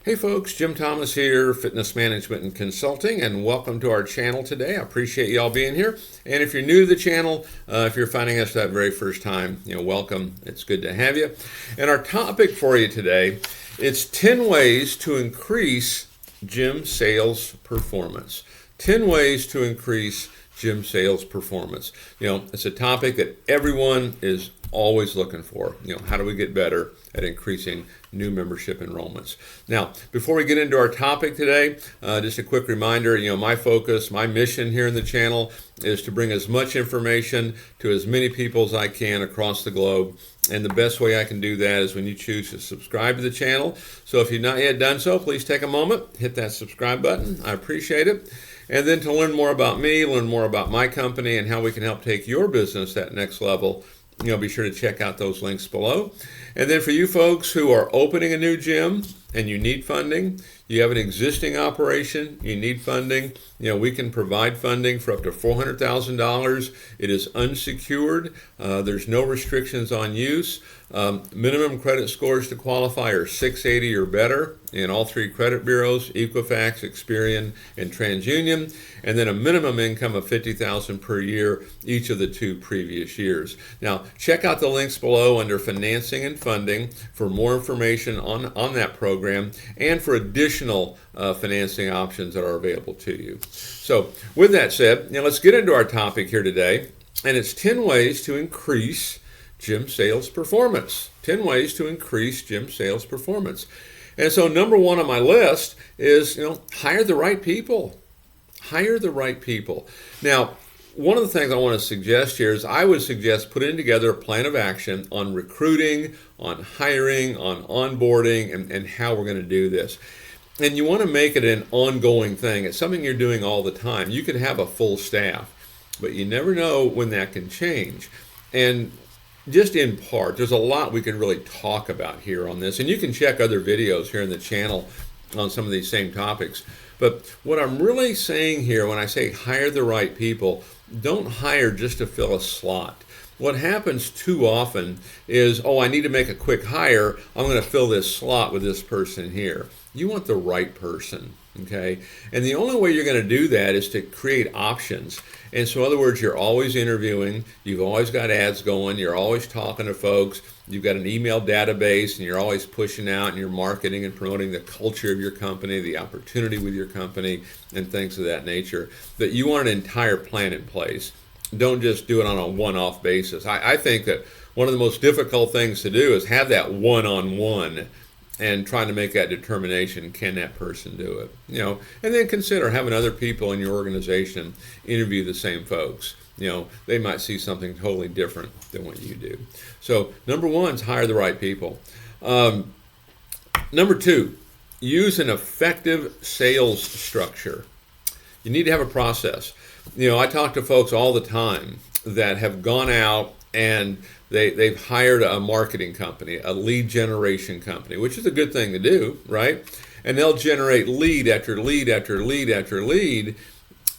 Hey folks, Jim Thomas here, Fitness Management and Consulting, and welcome to our channel today. I appreciate you all being here. And if you're new to the channel, if you're finding us that very first time, welcome. It's good to have you. And our topic for you today, it's 10 ways to increase gym sales performance. 10 ways to increase gym sales performance. It's a topic that everyone is always looking for. How do we get better at increasing new membership enrollments? Now, before we get into our topic today, just a quick reminder, my focus, my mission here in the channel is to bring as much information to as many people as I can across the globe. And the best way I can do that is when you choose to subscribe to the channel. So if you've not yet done so, please take a moment, hit that subscribe button. I appreciate it. And then to learn more about me, learn more about my company and how we can help take your business that next level, be sure to check out those links below. And then for you folks who are opening a new gym and you need funding, you have an existing operation, you need funding, we can provide funding for up to $400,000. It is unsecured. There's no restrictions on use. Minimum credit scores to qualify are 680 or better in all three credit bureaus, Equifax, Experian, and TransUnion, and then a minimum income of $50,000 per year each of the 2 previous years. Now, check out the links below under financing and funding for more information on that program and for additional financing options that are available to you. So with that said, let's get into our topic here today, and it's 10 ways to increase gym sales performance. 10 ways to increase gym sales performance. And so number 1 on my list is, hire the right people. Hire the right people. Now, one of the things I want to suggest here is I would suggest putting together a plan of action on recruiting, on hiring, on onboarding, and how we're going to do this. And you want to make it an ongoing thing. It's something you're doing all the time. You could have a full staff, but you never know when that can change. And just in part, there's a lot we can really talk about here on this. And you can check other videos here in the channel on some of these same topics. But what I'm really saying here when I say hire the right people, don't hire just to fill a slot. What happens too often is, I need to make a quick hire. I'm going to fill this slot with this person here. You want the right person, okay? And the only way you're going to do that is to create options. And so in other words, you're always interviewing, you've always got ads going, you're always talking to folks, you've got an email database, and you're always pushing out and you're marketing and promoting the culture of your company, the opportunity with your company, and things of that nature. That you want an entire plan in place. Don't just do it on a one-off basis. I think that one of the most difficult things to do is have that one-on-one and trying to make that determination, can that person do it? And then consider having other people in your organization interview the same folks. They might see something totally different than what you do. So number 1 is hire the right people. Number 2, use an effective sales structure. You need to have a process. I talk to folks all the time that have gone out and they've hired a marketing company, a lead generation company, which is a good thing to do, right? And they'll generate lead after lead after lead after lead,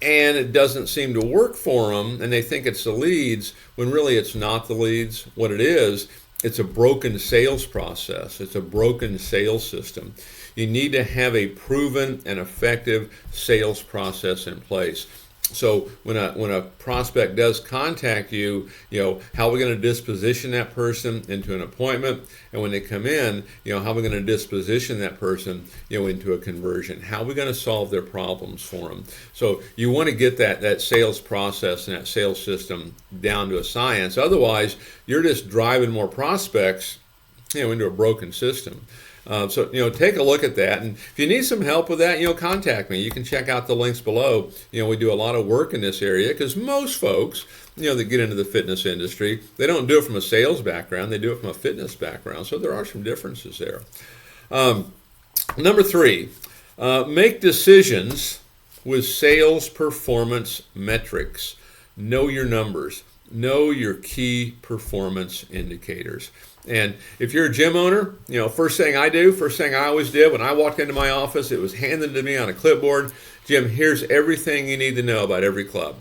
and it doesn't seem to work for them, and they think it's the leads, when really it's not the leads. What it is, it's a broken sales process. It's a broken sales system. You need to have a proven and effective sales process in place. So when a prospect does contact you, how are we going to disposition that person into an appointment? And when they come in, how are we going to disposition that person, into a conversion? How are we going to solve their problems for them? So you want to get that sales process and that sales system down to a science. Otherwise, you're just driving more prospects, into a broken system. So take a look at that, and if you need some help with that, contact me. You can check out the links below. We do a lot of work in this area because most folks, that get into the fitness industry, they don't do it from a sales background, they do it from a fitness background. So there are some differences there. Number 3, make decisions with sales performance metrics. Know your numbers. Know your key performance indicators. And if you're a gym owner, first thing I always did when I walked into my office, it was handed to me on a clipboard. Jim, here's everything you need to know about every club.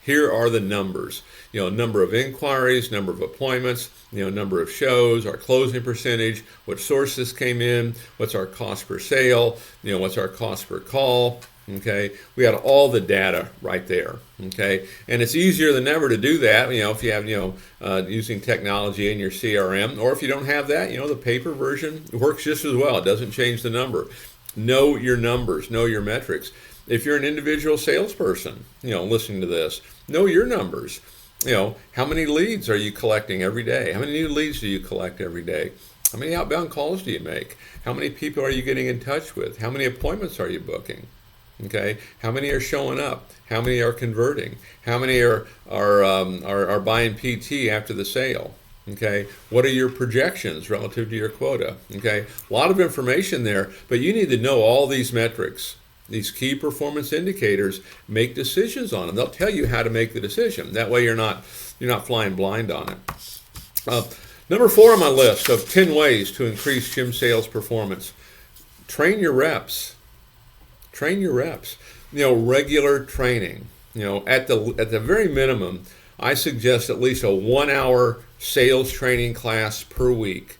Here are the numbers. Number of inquiries, number of appointments, number of shows, our closing percentage, what sources came in, what's our cost per sale, what's our cost per call. Okay, we got all the data right there. Okay, and it's easier than ever to do that. If you have using technology in your CRM, or if you don't have that, the paper version works just as well. It doesn't change the number. Know your numbers. Know your metrics. If you're an individual salesperson, listening to this, know your numbers. How many leads are you collecting every day? How many new leads do you collect every day? How many outbound calls do you make? How many people are you getting in touch with? How many appointments are you booking? Okay, how many are showing up? How many are converting? How many are buying PT after the sale? Okay, what are your projections relative to your quota? Okay, a lot of information there, but you need to know all these metrics, these key performance indicators. Make decisions on them. They'll tell you how to make the decision. That way, you're not flying blind on it. Number 4 on my list of 10 ways to increase gym sales performance: train your reps. Train your reps. Regular training. At the very minimum, I suggest at least a 1-hour sales training class per week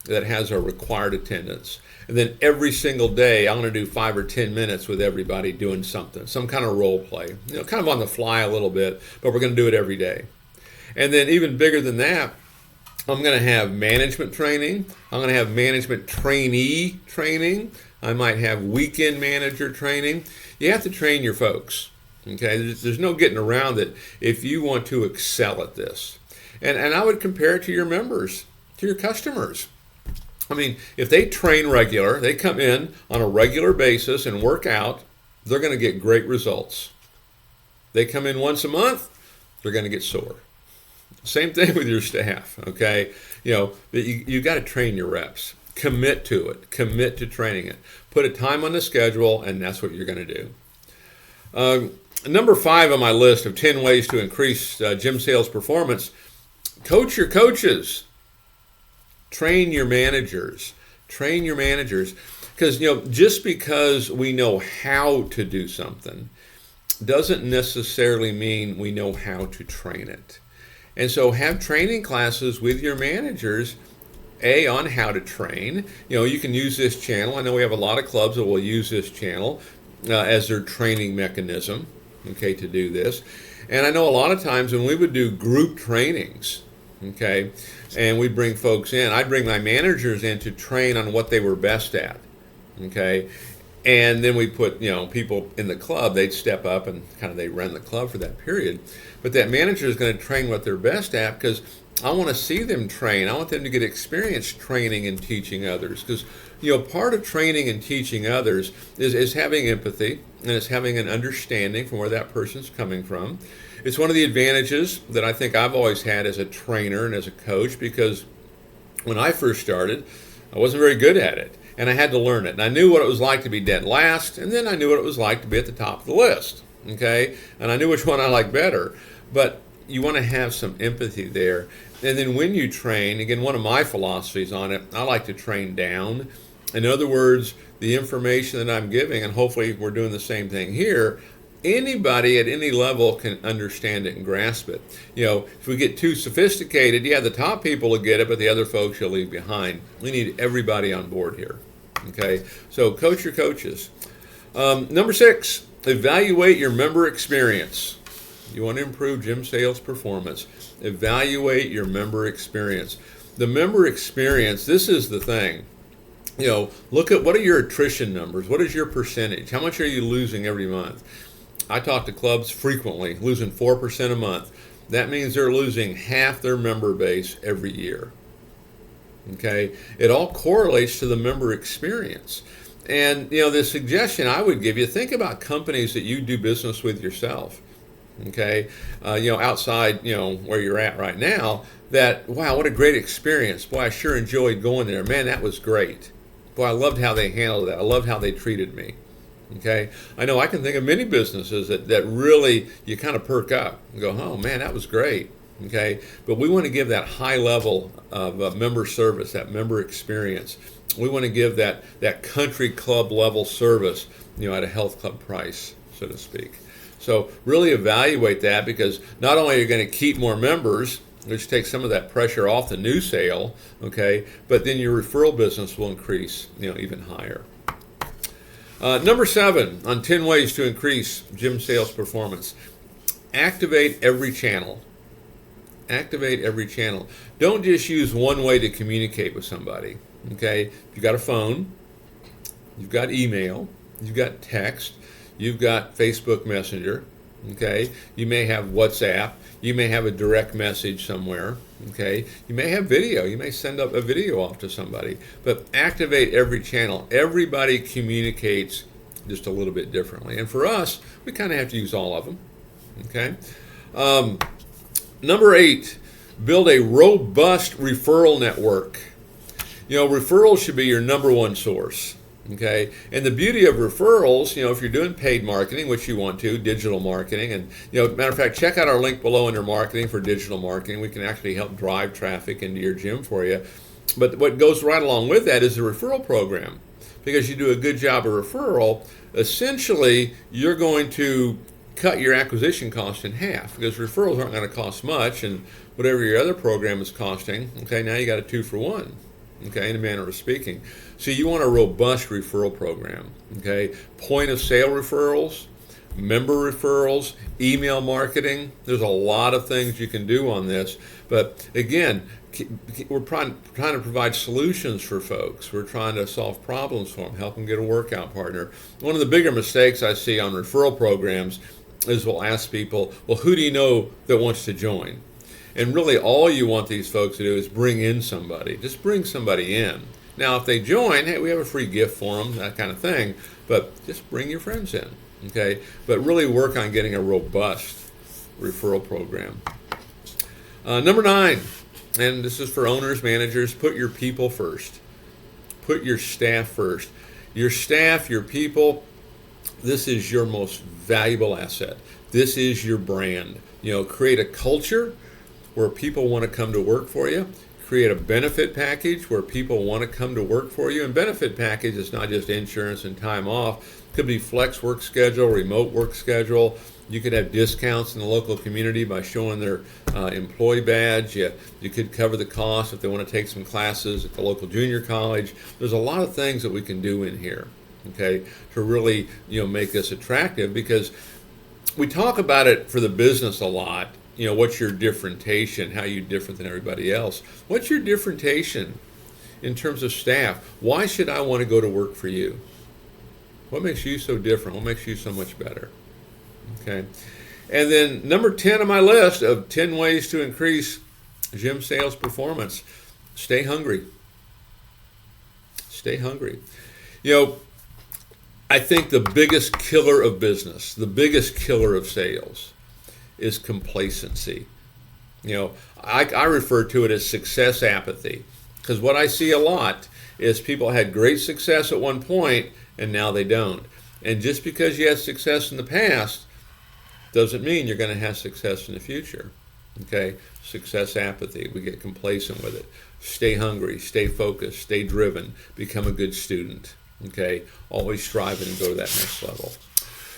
that has a required attendance. And then every single day, I'm going to do 5 or 10 minutes with everybody doing something, some kind of role play. Kind of on the fly a little bit, but we're going to do it every day. And then even bigger than that, I'm going to have management training. I'm going to have management trainee training. I might have weekend manager training. You have to train your folks. Okay, there's no getting around it if you want to excel at this. And I would compare it to your members, to your customers. I mean, if they train regular, they come in on a regular basis and work out, they're going to get great results. They come in once a month, they're going to get sore. Same thing with your staff, okay? You got to train your reps. Commit to it. Commit to training it. Put a time on the schedule, and that's what you're going to do. Number 5 on my list of 10 ways to increase gym sales performance: coach your coaches. Train your managers. Train your managers. Because, just because we know how to do something doesn't necessarily mean we know how to train it. And so have training classes with your managers on how to train. You can use this channel. I know we have a lot of clubs that will use this channel as their training mechanism, okay, to do this. And I know a lot of times when we would do group trainings, okay, and we'd bring folks in, I'd bring my managers in to train on what they were best at, okay. And then we put, people in the club, they'd step up and they run the club for that period. But that manager is going to train what they're best at, because I want to see them train. I want them to get experience training and teaching others. Because, part of training and teaching others is having empathy, and it's having an understanding from where that person's coming from. It's one of the advantages that I think I've always had as a trainer and as a coach, because when I first started, I wasn't very good at it. And I had to learn it. And I knew what it was like to be dead last, and then I knew what it was like to be at the top of the list. Okay? And I knew which one I liked better. But you want to have some empathy there. And then when you train, again, one of my philosophies on it, I like to train down. In other words, the information that I'm giving, and hopefully we're doing the same thing here, anybody at any level can understand it and grasp it. If we get too sophisticated, the top people will get it, but the other folks you'll leave behind. We need everybody on board here. Okay, so coach your coaches. Number 6, evaluate your member experience. You want to improve gym sales performance. Evaluate your member experience. The member experience, this is the thing. Look at what are your attrition numbers? What is your percentage? How much are you losing every month? I talk to clubs frequently, losing 4% a month. That means they're losing half their member base every year. Okay? It all correlates to the member experience. And, the suggestion I would give you, think about companies that you do business with yourself. Okay? Outside, where you're at right now, that, wow, what a great experience. Boy, I sure enjoyed going there. Man, that was great. Boy, I loved how they handled that. I loved how they treated me. Okay, I know I can think of many businesses that really you kind of perk up and go, oh man, that was great. Okay, but we want to give that high level of member service, that member experience. We want to give that country club level service, at a health club price, so to speak. So really evaluate that, because not only are you going to keep more members, which takes some of that pressure off the new sale, okay? But then your referral business will increase, even higher. Number 7 on 10 ways to increase gym sales performance. Activate every channel. Activate every channel. Don't just use one way to communicate with somebody, okay? You've got a phone, you've got email, you've got text, you've got Facebook Messenger, okay? You may have WhatsApp, you may have a direct message somewhere, okay? You may have video, you may send up a video off to somebody, but activate every channel. Everybody communicates just a little bit differently. And for us, we kind of have to use all of them, okay? Number 8, build a robust referral network. Referrals should be your number one source. Okay, and the beauty of referrals, if you're doing paid marketing, which you want to, digital marketing, and matter of fact, check out our link below under marketing for digital marketing. We can actually help drive traffic into your gym for you. But what goes right along with that is the referral program, because you do a good job of referral. Essentially, you're going to cut your acquisition cost in half, because referrals aren't going to cost much, and whatever your other program is costing, okay, now you got a 2-for-1. Okay, in a manner of speaking. So you want a robust referral program, okay? Point of sale referrals, member referrals, email marketing. There's a lot of things you can do on this. But again, we're trying to provide solutions for folks. We're trying to solve problems for them, help them get a workout partner. One of the bigger mistakes I see on referral programs is we'll ask people, well, who do you know that wants to join? And really all you want these folks to do is bring in somebody. Just bring somebody in. Now, if they join, hey, we have a free gift for them, that kind of thing. But just bring your friends in, okay? But really work on getting a robust referral program. Number 9, and this is for owners, managers, put your people first. Put your staff first. Your staff, your people, this is your most valuable asset. This is your brand. Create a culture where people want to come to work for you. Create a benefit package where people want to come to work for you. And benefit package is not just insurance and time off. It could be flex work schedule, remote work schedule. You could have discounts in the local community by showing their employee badge. You could cover the cost if they want to take some classes at the local junior college. There's a lot of things that we can do in here, okay, to really make this attractive, because we talk about it for the business a lot. What's your differentiation? How are you different than everybody else? What's your differentiation in terms of staff? Why should I want to go to work for you? What makes you so different? What makes you so much better? Okay. And then number 10 on my list of 10 ways to increase gym sales performance. Stay hungry. Stay hungry. I think the biggest killer of business, the biggest killer of sales, is complacency. I refer to it as success apathy, because what I see a lot is people had great success at one point and now they don't. And just because you had success in the past doesn't mean you're going to have success in the future. Okay? Success apathy. We get complacent with it. Stay hungry, stay focused, stay driven, become a good student. Okay? Always striving to go to that next level.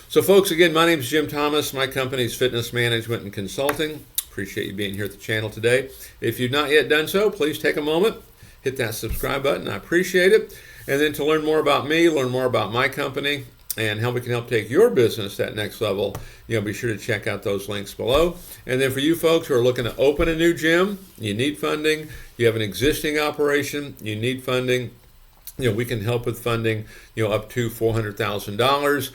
So folks, again, my name is Jim Thomas. My company is Fitness Management and Consulting. Appreciate you being here at the channel today. If you've not yet done so, please take a moment, hit that subscribe button. I appreciate it. And then to learn more about me, learn more about my company, and how we can help take your business to that next level, be sure to check out those links below. And then for you folks who are looking to open a new gym, you need funding, you have an existing operation, you need funding, we can help with funding, up to $400,000.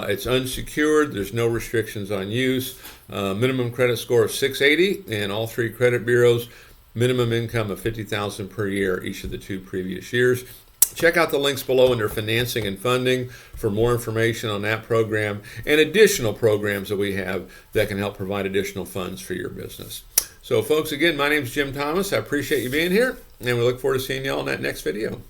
It's unsecured. There's no restrictions on use. Minimum credit score of 680 in all 3 credit bureaus. Minimum income of $50,000 per year each of the 2 previous years. Check out the links below under financing and funding for more information on that program and additional programs that we have that can help provide additional funds for your business. So folks, again, my name is Jim Thomas. I appreciate you being here, and we look forward to seeing you all in that next video.